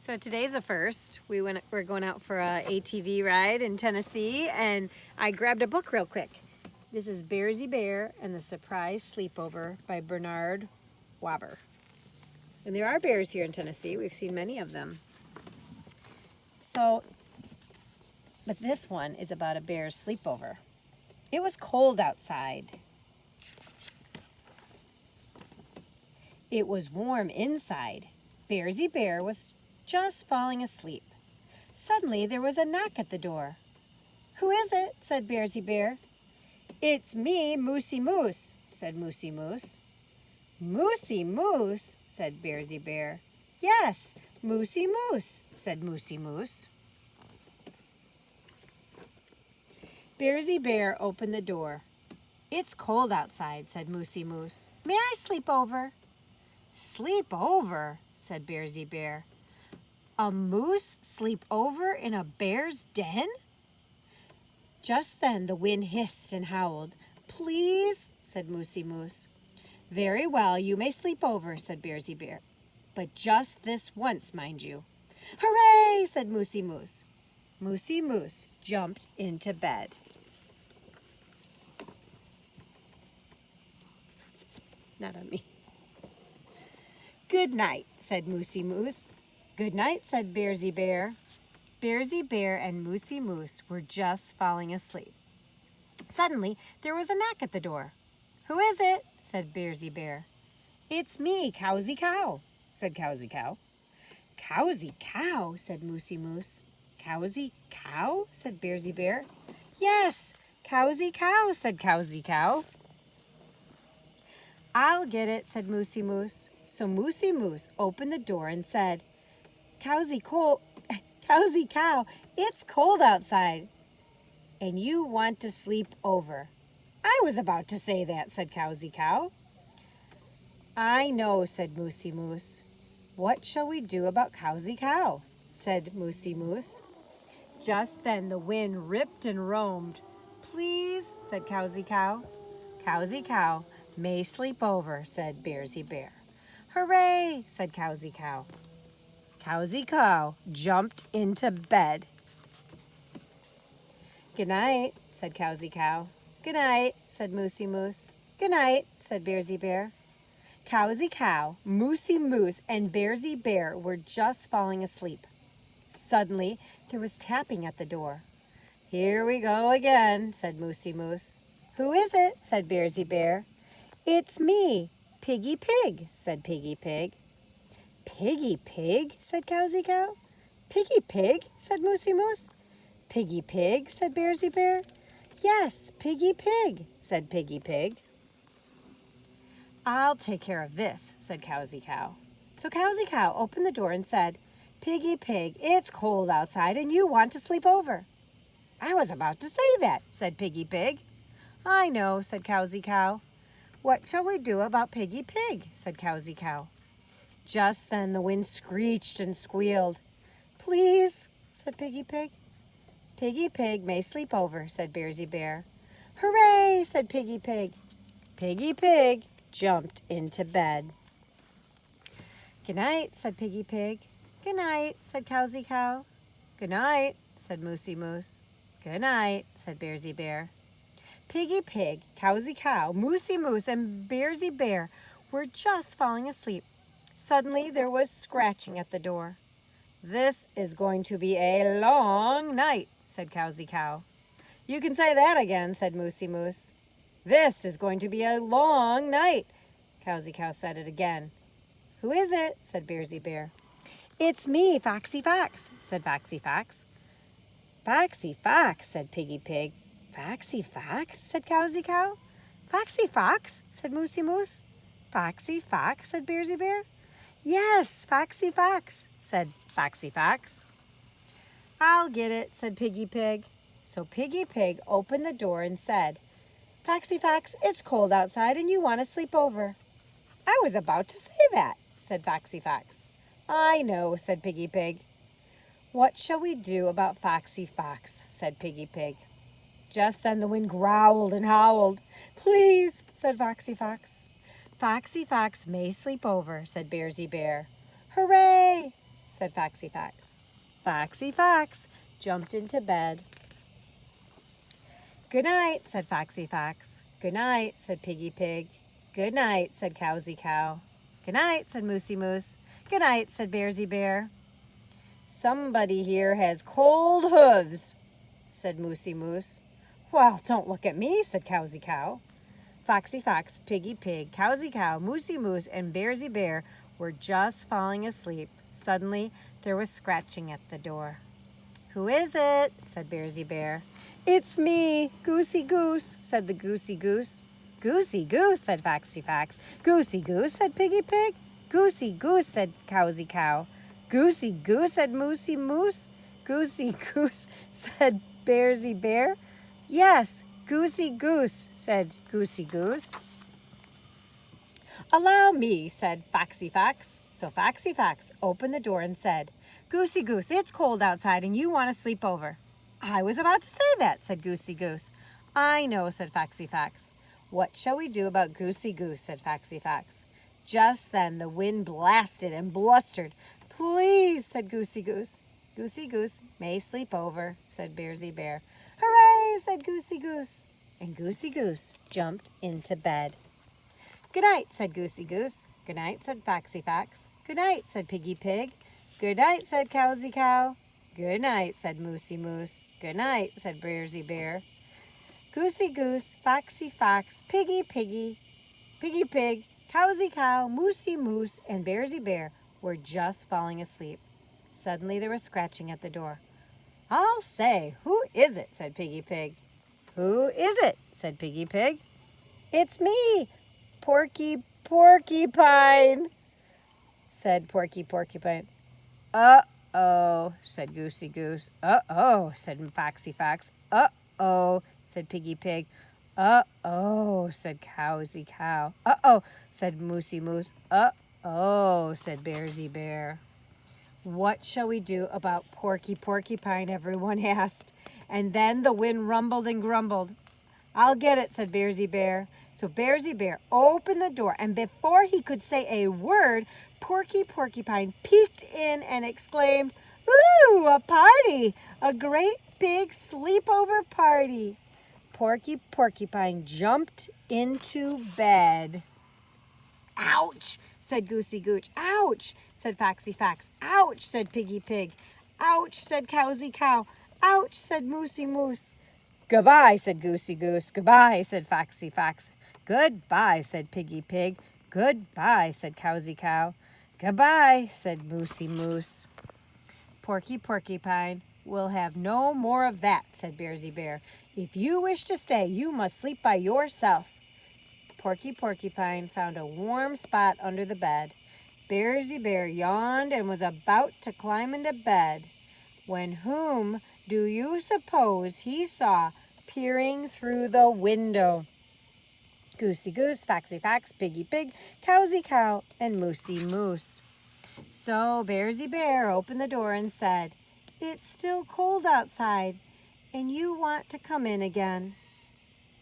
So today's a first. We're going out for a ATV ride in Tennessee, and I grabbed a book real quick. This is Bearsie Bear and the Surprise Sleepover by Bernard Waber. And there are bears here in Tennessee. We've seen many of them. But this one is about a bear's sleepover. It was cold outside. It was warm inside. Bearsie Bear was just falling asleep. Suddenly there was a knock at the door. "Who is it?" said Bearsie Bear. "It's me, Moosey Moose," said Moosey Moose. "Moosey Moose," said Bearsie Bear. "Yes, Moosey Moose," said Moosey Moose. Bearsie Bear opened the door. "It's cold outside," said Moosey Moose. "May I sleep over?" "Sleep over?" said Bearsie Bear. "A moose sleep over in a bear's den?" Just then the wind hissed and howled. "Please," said Moosey Moose. "Very well, you may sleep over," said Bearsie Bear. "But just this once, mind you." "Hooray!" said Moosey Moose. Moosey Moose jumped into bed. Not on me. "Good night," said Moosey Moose. "Good night," said Bearsie Bear. Bearsie Bear and Moosey Moose were just falling asleep. Suddenly, there was a knock at the door. "Who is it?" said Bearsie Bear. "It's me, Cowsy Cow," said Cowsy Cow. "Cowsy Cow," said Moosey Moose. "Cowsy Cow?" said Bearsie Bear. "Yes, Cowsy Cow," said Cowsy Cow. "I'll get it," said Moosey Moose. So Moosey Moose opened the door and said, Cowsy Cow, it's cold outside, and you want to sleep over." "I was about to say that," said Cowsy Cow. "I know," said Moosey Moose. "What shall we do about Cowsy Cow?" said Moosey Moose. Just then the wind ripped and roamed. "Please," said Cowsy Cow. "Cowsy Cow may sleep over," said Bearsie Bear. "Hooray!" said Cowsy Cow. Cowsy Cow jumped into bed. "Good night," said Cowsy Cow. "Good night," said Moosey Moose. "Good night," said Bearsie Bear. Cowsy Cow, Moosey Moose, and Bearsie Bear were just falling asleep. Suddenly, there was tapping at the door. "Here we go again," said Moosey Moose. "Who is it?" said Bearsie Bear. "It's me, Piggy Pig," said Piggy Pig. "Piggy Pig?" said Cowsy Cow. "Piggy Pig?" said Moosey Moose. "Piggy Pig?" said Bearsie Bear. "Yes, Piggy Pig," said Piggy Pig. "I'll take care of this," said Cowsy Cow. So Cowsy Cow opened the door and said, "Piggy Pig, it's cold outside and you want to sleep over." "I was about to say that," said Piggy Pig. "I know," said Cowsy Cow. "What shall we do about Piggy Pig?" said Cowsy Cow. Just then the wind screeched and squealed. "Please," said Piggy Pig. "Piggy Pig may sleep over," said Bearsie Bear. "Hooray!" said Piggy Pig. Piggy Pig jumped into bed. "Good night," said Piggy Pig. "Good night," said Cowsy Cow. "Good night," said Moosey Moose. "Good night," said Bearsie Bear. Piggy Pig, Cowsy Cow, Moosey Moose, and Bearsie Bear were just falling asleep. Suddenly there was scratching at the door. "This is going to be a long night," said Cowsy Cow. "You can say that again," said Moosey Moose. "This is going to be a long night," Cowsy Cow said it again. "Who is it?" said Bearsie Bear. "It's me, Foxy Fox," said Foxy Fox. "Foxy Fox," said Piggy Pig. "Foxy Fox?" said Cowsy Cow. "Foxy Fox?" said Moosey Moose. "Foxy Fox?" said Bearsie Bear. "Yes, Foxy Fox," said Foxy Fox. "I'll get it," said Piggy Pig. So Piggy Pig opened the door and said, "Foxy Fox, it's cold outside and you want to sleep over." "I was about to say that," said Foxy Fox. "I know," said Piggy Pig. "What shall we do about Foxy Fox?" said Piggy Pig. Just then the wind growled and howled. "Please," said Foxy Fox. "Foxy Fox may sleep over," said Bearsie Bear. "Hooray!" said Foxy Fox. Foxy Fox jumped into bed. Good night, said Foxy Fox. Good night, said Piggy Pig. Good night, said Cowsy Cow. Good night, said Moosey Moose. Good night, said Bearsie Bear. Somebody here has cold hooves, said Moosey Moose. Well, don't look at me, said Cowsy Cow. Foxy Fox, Piggy Pig, Cowsy Cow, Moosey Moose, and Bearsie Bear were just falling asleep. Suddenly, there was scratching at the door. Who is it? Said Bearsie Bear. It's me, Goosey Goose, said the Goosey Goose. Goosey Goose, said Foxy Fox. Goosey Goose, said Piggy Pig. Goosey Goose, said Cowsy Cow. Goosey Goose, said Moosey Moose. Goosey Goose, said Bearsie Bear. Yes, Goosey Goose, said Goosey Goose. Allow me, said Foxy Fox. So Foxy Fox opened the door and said, Goosey Goose, it's cold outside and you want to sleep over. I was about to say that, said Goosey Goose. I know, said Foxy Fox. What shall we do about Goosey Goose, said Foxy Fox. Just then the wind blasted and blustered. Please, said Goosey Goose. Goosey Goose may sleep over, said Bearsie Bear. Hooray, said Goosey Goose. And Goosey Goose jumped into bed. Good night, said Goosey Goose. Good night, said Foxy Fox. Good night, said Piggy Pig. Good night, said Cowsy Cow. Good night, said Moosey Moose. Good night, said Bearsie Bear. Goosey Goose, Foxy Fox, Piggy Pig, Cowsy Cow, Moosey Moose, and Bearsie Bear were just falling asleep. Suddenly there was scratching at the door. I'll say, who is it? Said Piggy Pig. Who is it? Said Piggy Pig. It's me, Porky Porcupine, said Porky Porcupine. Uh-oh, said Goosey Goose. Uh-oh, said Foxy Fox. Uh-oh, said Piggy Pig. Uh-oh, said Cowsy Cow. Uh-oh, said Moosey Moose. Uh-oh, said Bearsie Bear. What shall we do about Porky Porcupine? Everyone asked. And then the wind rumbled and grumbled. I'll get it, said Bearsie Bear. So Bearsie Bear opened the door, and before he could say a word, Porky Porcupine peeked in and exclaimed, Ooh, a party! A great big sleepover party! Porky Porcupine jumped into bed. Ouch, said Goosey Gooch. Ouch, said Foxy Fox. Ouch, said Piggy Pig. Ouch, said Cowsy Cow. Ouch, said Moosey Moose. Goodbye, said Goosey Goose. Goodbye, said Foxy Fox. Goodbye, said Piggy Pig. Goodbye, said Cowsy Cow. Goodbye, said Moosey Moose. Porky Porcupine will have no more of that, said Bearsie Bear. If you wish to stay, you must sleep by yourself. Porky Porcupine found a warm spot under the bed. Bearsie Bear yawned and was about to climb into bed, when whom do you suppose he saw peering through the window? Goosey Goose, Foxy Fox, Piggy Pig, Cowsy Cow, and Moosey Moose. So Bearsie Bear opened the door and said, It's still cold outside, and you want to come in again.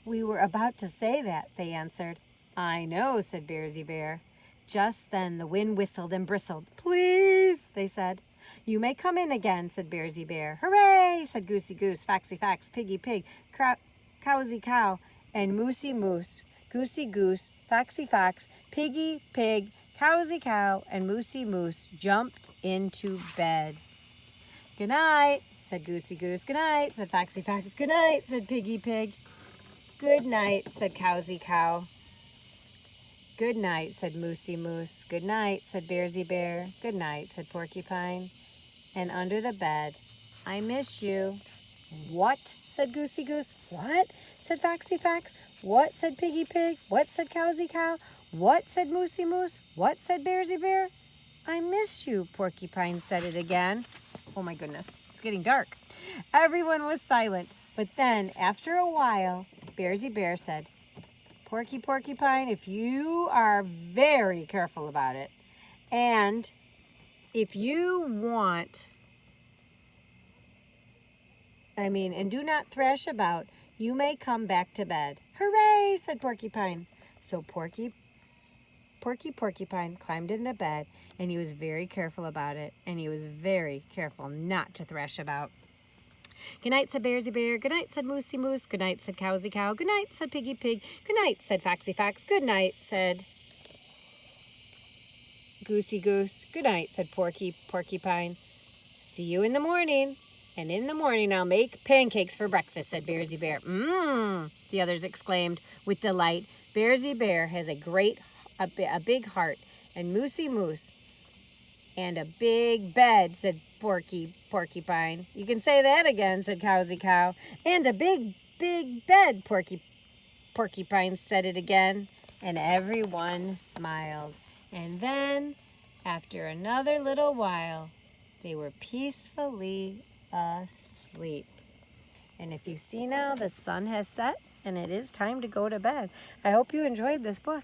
We were about to say that, they answered. I know, said Bearsie Bear. Just then the wind whistled and bristled. Please, they said. You may come in again, said Bearsie Bear. Hooray, said Goosey Goose, Foxy Fox, Piggy Pig, Cowsy Cow, and Moosey Moose. Goosey Goose, Foxy Fox, Piggy Pig, Cowsy Cow, and Moosey Moose jumped into bed. Good night, said Goosey Goose. Good night, said Foxy Fox. Good night, said Piggy Pig. Good night, said Cowsy Cow. Good night, said Moosey Moose. Good night, said Bearsie Bear. Good night, said Porcupine. And under the bed, I miss you. What? Said Goosey Goose. What? Said Foxy Fox. What? Said Piggy Pig. What? Said Cowsy Cow. What? Said Moosey Moose. What? Said Bearsie Bear. I miss you, Porcupine said it again. Oh my goodness, it's getting dark. Everyone was silent, but then, after a while, Bearsie Bear said, Porky Porcupine, if you are very careful about it, and if you want, and do not thrash about, you may come back to bed. Hooray, said Porcupine. So Porky Porcupine climbed into bed, and he was very careful about it, and he was very careful not to thresh about. Good night, said Bearsie Bear. Good night, said Moosey Moose. Good night, said Cowsy Cow. Good night, said Piggy Pig. Good night, said Foxy Fox. Good night, said Goosey Goose. Good night, said Porcupine. See you in the morning. And in the morning I'll make pancakes for breakfast, said Bearsie Bear. Mmm, the others exclaimed with delight. Bearsie Bear has a big heart, and Moosey Moose, and a big bed, said Porcupine. You can say that again, said Cowsy Cow. And a big bed, Porcupine said it again, and everyone smiled. And then, after another little while, they were peacefully asleep. And if you see now, the sun has set, and it is time to go to bed. I hope you enjoyed this book.